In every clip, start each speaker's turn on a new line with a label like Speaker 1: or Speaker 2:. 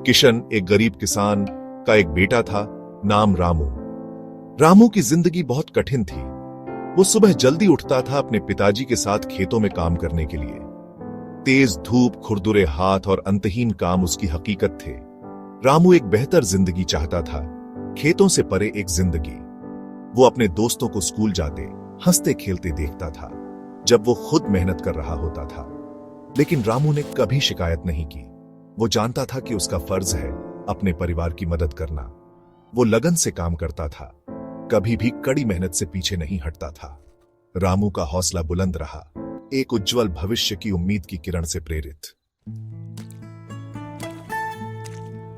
Speaker 1: किशन एक गरीब किसान का एक बेटा था, नाम रामू। रामू की जिंदगी बहुत कठिन थी। वो सुबह जल्दी उठता था अपने पिताजी के साथ खेतों में काम करने के लिए। तेज धूप, खुरदुरे हाथ और अंतहीन काम उसकी हकीकत थे। रामू एक बेहतर जिंदगी चाहता था, खेतों से परे एक जिंदगी। वो अपने दोस्तों को स्कूल जाते, हंसते खेलते देखता था जब वो खुद मेहनत कर रहा होता था। लेकिन रामू ने कभी शिकायत नहीं की। वो जानता था कि उसका फर्ज है अपने परिवार की मदद करना। वो लगन से काम करता था, कभी भी कड़ी मेहनत से पीछे नहीं हटता था। रामू का हौसला बुलंद रहा, एक उज्जवल भविष्य की उम्मीद की किरण से प्रेरित।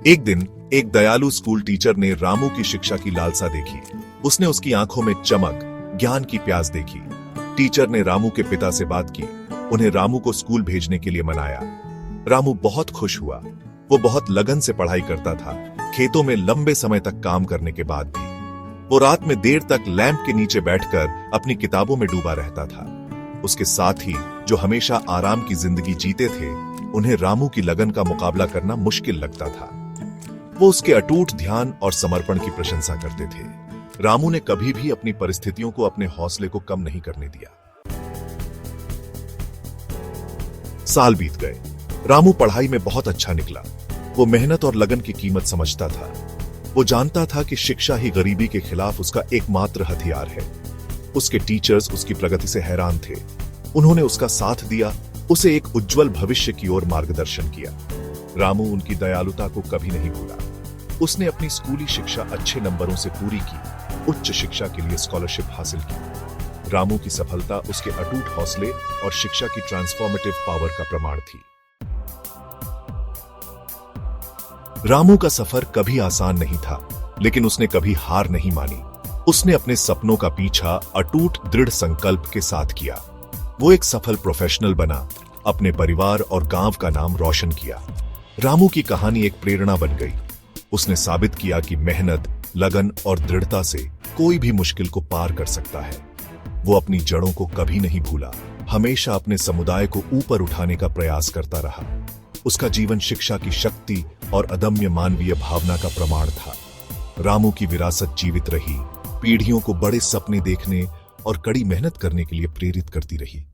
Speaker 1: एक दिन एक दयालु स्कूल टीचर ने रामू की शिक्षा की लालसा देखी। उसने उसकी आंखों में चमक, ज्ञान की प्यास देखी। टीचर ने रामू के पिता से बात की, उन्हें रामू को स्कूल भेजने के लिए मनाया। रामू बहुत खुश हुआ। वो बहुत लगन से पढ़ाई करता था, खेतों में लंबे समय तक काम करने के बाद भी। वो रात में देर तक लैंप के नीचे बैठकर अपनी किताबों में डूबा रहता था। उसके साथ ही जो हमेशा आराम की जिंदगी जीते थे, उन्हें रामू की लगन का मुकाबला करना मुश्किल लगता था। वो उसके अटूट ध्यान और समर्पण की प्रशंसा करते थे। रामू ने कभी भी अपनी परिस्थितियों को अपने हौसले को कम नहीं करने दिया। साल बीत गए। रामू पढ़ाई में बहुत अच्छा निकला। वो मेहनत और लगन की कीमत समझता था। वो जानता था कि शिक्षा ही गरीबी के खिलाफ उसका एकमात्र हथियार है। उसके टीचर्स उसकी प्रगति से हैरान थे। उन्होंने उसका साथ दिया, उसे एक उज्जवल भविष्य की ओर मार्गदर्शन किया। रामू उनकी दयालुता को कभी नहीं भूला। उसने अपनी स्कूली शिक्षा अच्छे नंबरों से पूरी की, उच्च शिक्षा के लिए स्कॉलरशिप हासिल की। रामू की सफलता उसके अटूट हौसले और शिक्षा की ट्रांसफॉर्मेटिव पावर का प्रमाण थी। रामू का सफर कभी आसान नहीं था, लेकिन उसने कभी हार नहीं मानी। उसने अपने सपनों का पीछा अटूट दृढ़ संकल्प के साथ किया। वो एक सफल प्रोफेशनल बना, अपने परिवार और गांव का नाम रोशन किया। रामू की कहानी एक प्रेरणा बन गई। उसने साबित किया कि मेहनत, लगन और दृढ़ता से कोई भी मुश्किल को पार कर सकता है। वो अपनी जड़ों को कभी नहीं भूला, हमेशा अपने समुदाय को ऊपर उठाने का प्रयास करता रहा। उसका जीवन शिक्षा की शक्ति और अदम्य मानवीय भावना का प्रमाण था। रामू की विरासत जीवित रही, पीढ़ियों को बड़े सपने देखने और कड़ी मेहनत करने के लिए प्रेरित करती रही।